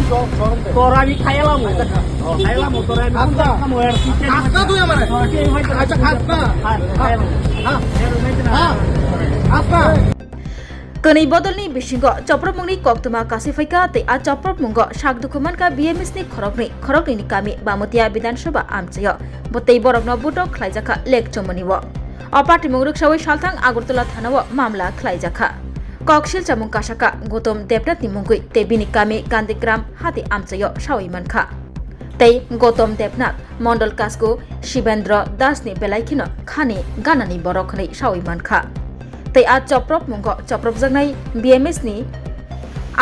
তোর আমি খাইলাম তোর Kini bodolni bisingo Copromungni koktuma kasifika te a Copromungo sakdukumanka BMS ni khorokni ni kami Bamutia Bidan Sabha amchayo botei borokno buto khlaijaka lek chomoniwo apati mungruk sawi salthang Agartala thanawo mamla khlaijaka koksil chamung kasaka Gotom Debnath ni mungui te bini kami Gandigram hati amchayo sawi mankha tei Gotom Debnath Mondol Kasko Shibendra Das ni belaikino khani ganani borokni sawi mankha tei a Coprop mungo Coprop jangnai BMS ni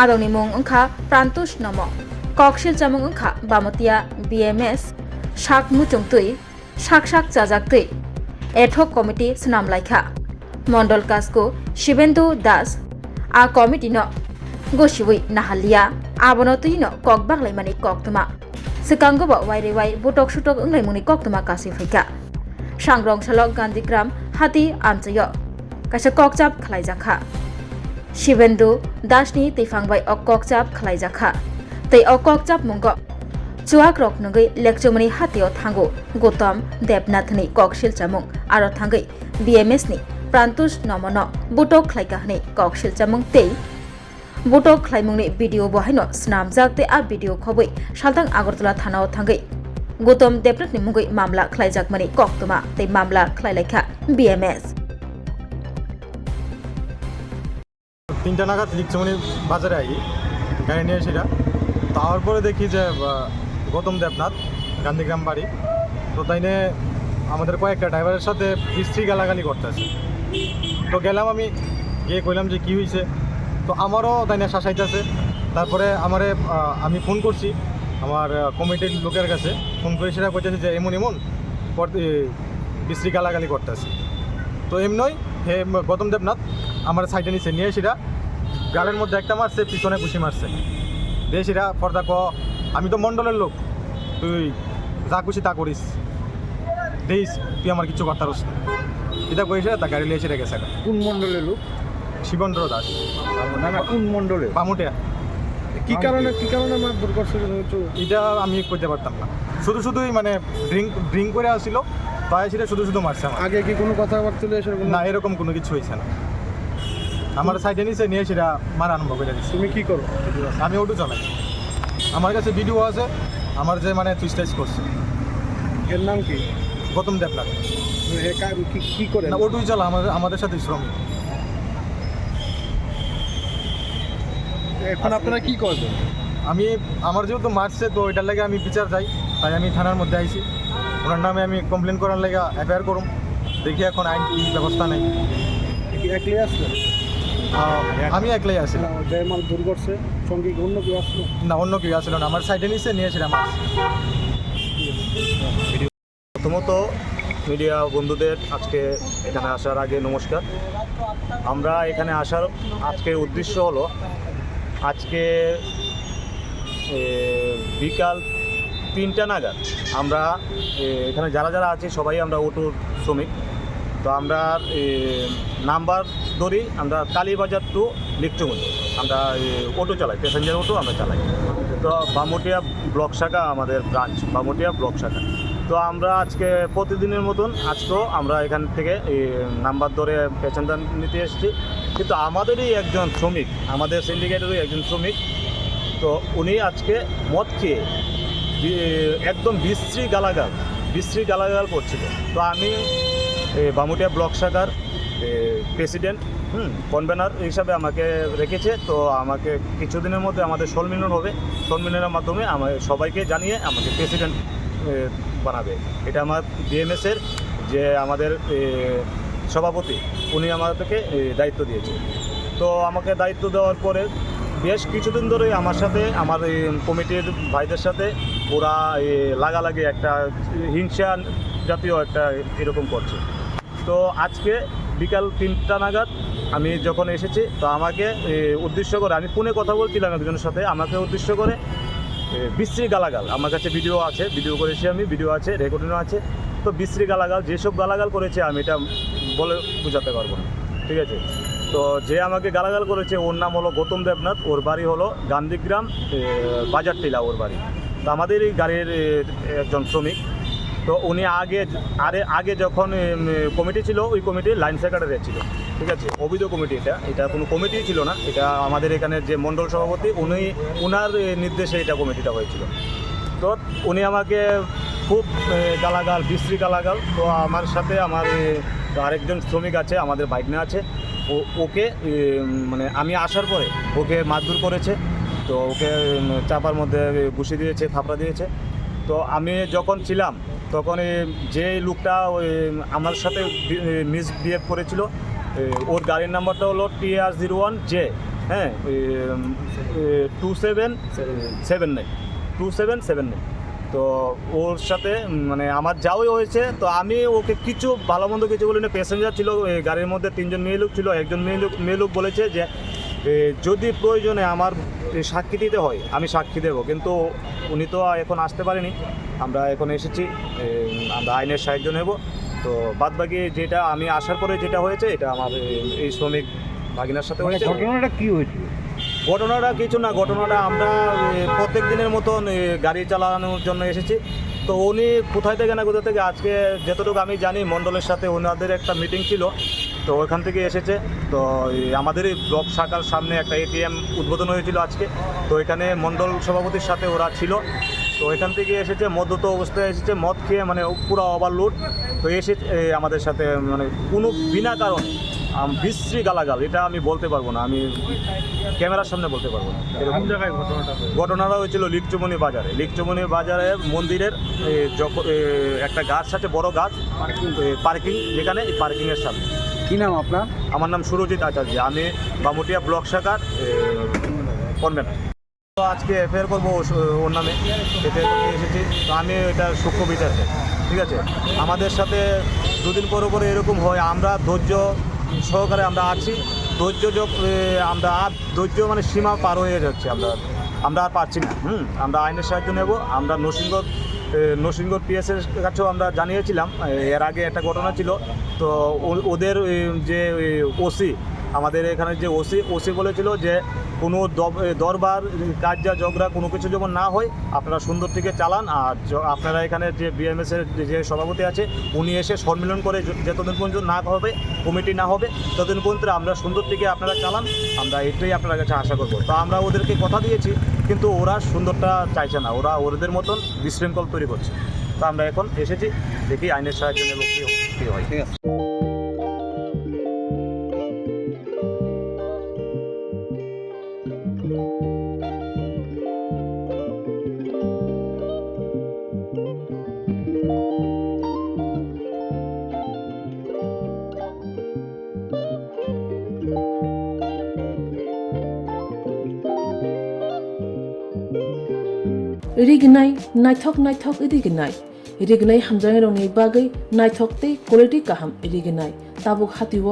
adoni mung ongkha Prantush nomo koksil chamung ongkha Bamutia BMS sak muchungtui sak chajaktui Ethok Committee Snam Laikha Mondol Kasko Shibendu Das a committee no goshiwi nahalia abonotui no kokbak laimani koktuma sekango ba waire wai butok sutok onglai muni koktuma kasi phika sangrong salok Gandigram hati amchayo kaisa kokchap khlaijakha Shibendu Dasni teifangbai ok kokchap khlaijakha tei ok kokchap mungo chuak rok nungui lekchomani hatio thango Gotom Debnath ni koksil chamung aro thangai BMS ni Prantush nomono butok khlaika hne koksil chamung tei butok khlaimungni video bohaino snamjak te a video khoboi salthang Agartala thanao thangai Gotom Debnath ni mungui mamla khlaijak mani koktuma tei mamla khlailaikha BMS তিনটা নাগাদ লিকচমনি বাজারে I গাড়ি নিয়ে সেটা তারপরে দেখি যে গৌতম দেবনাথ গান্ধীগ্রাম বাড়ি তো তাইনে আমাদের কয়েকটা ড্রাইভারের সাথে স্ত্রী গালাগালি করতেছে তো গেলাম আমি গিয়ে কইলাম যে কী হয়েছে তো আমারও তাইনে শাসাইতেছে তারপরে আমি ফোন করছি আমার কমিটির লোকের কাছে ফোন করে সেটা কইতেছে যে এমন স্ত্রী গালাগালি করতেছে তো এমনই হে গৌতম দেবনাথ আমার সাইডে নিচে নিয়ে সেটা গালের মধ্যে একটা মারছে পিছনে খুশি মারছে দিয়ে সেটা পর্দা আমি তো মণ্ডলের লোক তুই যা খুশি তা করিস দিস তুই আমার কিছু করতে পারস না এটা কইছে তা গাড়ি লিয়ে সেটা গেছে কোন মণ্ডলের লোক? শিবেন্দ্র দাস না কোন মণ্ডলে? বামুটিয়া কি কারণে মারধর করছিল এটা আমি কইতে পারতাম না শুধুই মানে ড্রিঙ্ক করে আসছিল তাই সেটা শুধু মারছে আমার আগে কি কোনো কথাবার্তা সেরকম না এরকম কোনো কিছু হয়েছে না আমার সাইডে নিচে নিয়ে সেটা মারা আরম্ভ করে দিচ্ছি তুমি কি করো? আমি অটো চালাই আমার কাছে ভিডিও আছে আমার যে মানে টুইস্টাইজ করছে এর নাম কি? গৌতম দেবনাথ কি করে না অটোই চালা আমাদের সাথে শ্রমিক এখন আপনারা কি করবেন? আমার যেহেতু মারছে তো এটার লাগে আমি বিচার চাই তাই আমি থানার মধ্যে আইছি ওনার নামে আমি কমপ্লেন করার লাগে এফআইআর করুম দেখি এখন আইন কি ব্যবস্থা নেই একলাই আসলেন? আমি একলাই আসি মাল দূর করছে সঙ্গে অন্য কেউ আসলো না অন্য কেউ আসছিল না আমার সাইডে নিচে নিয়েছিলাম প্রথমত মিডিয়া বন্ধুদের আজকে এখানে আসার আগে নমস্কার। আমরা এখানে আসার আজকের উদ্দেশ্য হলো আজকে বিকাল 3টা নাগাদ আমরা এখানে যারা আছি সবাই আমরা অটোর শ্রমিক তো আমরা নাম্বার ধরি আমরা কালীবাজার টু লিকচুমনি আমরা অটো চালাই প্যাসেঞ্জার অটো আমরা চালাই তো বামুটিয়া ব্লক শাখা আমাদের ব্রাঞ্চ বামুটিয়া ব্লক শাখা তো আমরা আজকে প্রতিদিনের মতন আজকেও আমরা এখান থেকে নাম্বার ধরে প্যাসেঞ্জার নিতে এসেছি কিন্তু আমাদেরই একজন শ্রমিক আমাদের সিন্ডিকেটেরই একজন শ্রমিক তো উনি আজকে মদ খেয়ে একদম বিশ্রী গালাগাল করছিল তো আমি বামুটিয়া ব্লক শাখার প্রেসিডেন্ট কনভেনার হিসাবে আমাকে রেখেছে তো আমাকে কিছুদিনের মধ্যে আমাদের সম্মিলন হবে সম্মিলনের মাধ্যমে সবাইকে জানিয়ে আমাকে প্রেসিডেন্ট বানাবে এটা আমার বিএমএসের যে আমাদের সভাপতি উনি আমাদেরকে দায়িত্ব দিয়েছে তো আমাকে দায়িত্ব দেওয়ার পরে বেশ কিছুদিন ধরেই আমার সাথে আমার কমিটির ভাইদের সাথে ওরা লাগালাগি একটা হিংসা জাতীয় একটা এরকম করছে তো আজকে বিকাল 3টা নাগাদ আমি যখন এসেছি তো আমাকে উদ্দেশ্য করে আমি ফোনে কথা বলছিলাম একজনের সাথে আমাকে উদ্দেশ্য করে বিশ্রী গালাগাল আমার কাছে ভিডিও করেছি আমি ভিডিও আছে রেকর্ডিংও আছে তো বিশ্রী গালাগাল যেসব গালাগাল করেছে আমি এটা বলে বোঝাতে পারবো না ঠিক আছে তো যে আমাকে গালাগাল করেছে ওর নাম হলো গৌতম দেবনাথ, ওর বাড়ি হলো গান্ধীগ্রাম বাজার টিলা ওর বাড়ি। তো আমাদের এই গাড়ির একজন শ্রমিক। তো উনি আগে যখন কমিটি ছিল ওই কমিটির লাইন সেক্রেটারি ছিল, ঠিক আছে, অবৈধ কমিটি। এটা কোনো কমিটি ছিল না, এটা আমাদের এখানে যে মণ্ডল সভাপতি ওনার নির্দেশে এটা কমিটিটা হয়েছিল। তো উনি আমাকে খুব গালাগাল, বিশ্রী গালাগাল। তো আমার সাথে আমার আরেকজন শ্রমিক আছে, আমাদের বাইকনা আছে, ওকে মানে আমি আসার পরে ওকে মারধর করেছে। তো ওকে চাপার মধ্যে ঘুষি দিয়েছে, থাপড়া দিয়েছে। তো আমি যখন ছিলাম তখন যে লোকটা আমার সাথে মিসবিহেভ করেছিল, ওর গাড়ির নাম্বারটা হলো TR01J, হ্যাঁ, 2779। তো ওর সাথে মানে আমার যাওয়াই হয়েছে। তো আমি ওকে কিছু ভালো মন্দ কিছু বলি না। প্যাসেঞ্জার ছিল গাড়ির মধ্যে, 3জন মেয়ে লোক ছিল। একজন মেয়ে লোক বলেছে যে যদি প্রয়োজনে আমার সাক্ষী দিতে হয় আমি সাক্ষী দেবো, কিন্তু উনি তো এখন আসতে পারেনি। আমরা এখন এসেছি, আমরা আইনের সাহায্য নেব। তো বাদবাকি যেটা আমি আসার পরে যেটা হয়েছে এটা আমার এই শ্রমিক ভাগিনার সাথে হয়েছে। ঘটনাটা কি হয়েছিল? ঘটনাটা কিছু না, ঘটনাটা আমরা প্রত্যেক দিনের মতন গাড়ি চালানোর জন্য এসেছি। তো উনি কোথা থেকে আজকে যতটুকু আমি জানি মণ্ডলের সাথে ওনাদের একটা মিটিং ছিল, তো ওইখান থেকে এসেছে। তো আমাদের এই ব্লক শাখার সামনে একটা ATM উদ্বোধন হয়েছিল আজকে। তো এখানে মণ্ডল সভাপতির সাথে ওরা ছিল। তো এখান থেকে এসেছে, মদ্যত অবস্থায় এসেছে, মদ খেয়ে মানে পুরো ওভারলোড। তো এসে আমাদের সাথে মানে কোনো বিনা কারণে বিশ্রী গালাগাল, এটা আমি বলতে পারবো না, আমি ক্যামেরার সামনে বলতে পারবো না। কোন জায়গায় ঘটনাটা হয়েছিল লিকচুমনি বাজারে মন্দিরের যখন একটা গাছ আছে, বড় গাছ, পার্কিং, যেখানে এই পার্কিংয়ের সামনে। কি নাম আপনার? আমার নাম সুরজিৎ আচার্য, আমি বামুটিয়া ব্লক শাখার কনভেনর। তো আজকে FIR করবো ওর নামে, FIR করতে এসেছি। তো আমি এটা সূক্ষ্ম বিচার চাই, ঠিক আছে। আমাদের সাথে দুদিন পরে এরকম হয়, আমরা ধৈর্য সহকারে আমরা আছি। আমরা আর ধৈর্য মানে সীমা পার হয়ে যাচ্ছে, আমরা আর পারছি না। আমরা আইনের সাহায্য নেব। আমরা নরসিংগড় PS এর কাছেও আমরা জানিয়েছিলাম। এর আগে একটা ঘটনা ছিল। তো ওদের যে ওসি, আমাদের এখানে যে ওসি বলেছিল যে কোনো দরবার কার্যা ঝগড়া কোনো কিছু যেমন না হয়, আপনারা সুন্দর থেকে চালান। আর আপনারা এখানে যে BMS এর যে সভাপতি আছে উনি এসে সম্মেলন করে যতদিন পর্যন্ত না হবে, কমিটি না হবে, ততদিন পর্যন্ত আমরা সুন্দর থেকে আপনারা চালান। আমরা এটাই আপনার কাছে আশা করব। তো আমরা ওদেরকে কথা দিয়েছি, কিন্তু ওরা সুন্দরটা চাইছে না, ওরা ওদের মতন বিশৃঙ্খল তৈরি করছে। তো আমরা এখন এসেছি, দেখি আইনের সাহায্য নেব কী হয়। ঠিক আছে। रिगनाय नायथक रिगनाय हामजानाय रंनि बागै नायथकतै क्वालिटी काहाम रिगनाय ताबुक हातिव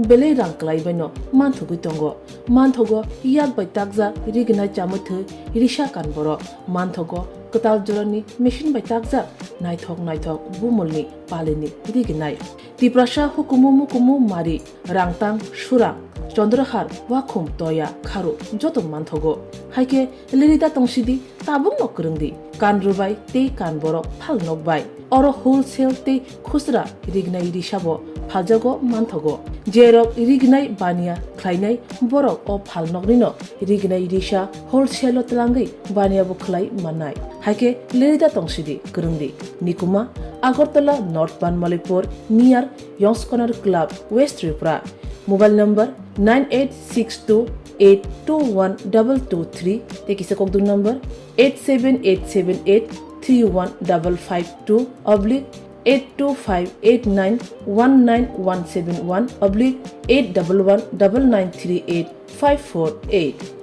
बेले रांक्लायबायनो मानथुगै दंगो मानथगो याद बाय ताकजा रिगनाय चामथो रिसा कानबर मानथगो कताल जरनि मेशिन बाय ताकजा नायथक बुमलनि पालिनि रिगनाय तिप्रासा हुकुमु मारि रांतां सुरां चंद्रहार वाखुम तया खारु जतो मानथगो हाइके लिरिदा तंसिदि ताबुं नकरंदि कानरुबाय ते कानबरो फाल नकबाय अरो होलसेल ते खुसरा रिगनाय रिसाबो फालजागो मानथगो जेरक रिगनाय बानिया ख्लायनाय बरक अ फाल नकनिनो रिगनाय रिसा होलसेल तलांगै बानियाबो ख्लाय माननाय हाइके लिरिदा तंसिदि करंदि निकुमा Agartala north Banamalipur near Young's corner club west Tripura mobile number 9862821223 tekisa kokdung number 87878315552 /82589191171 /8119938 548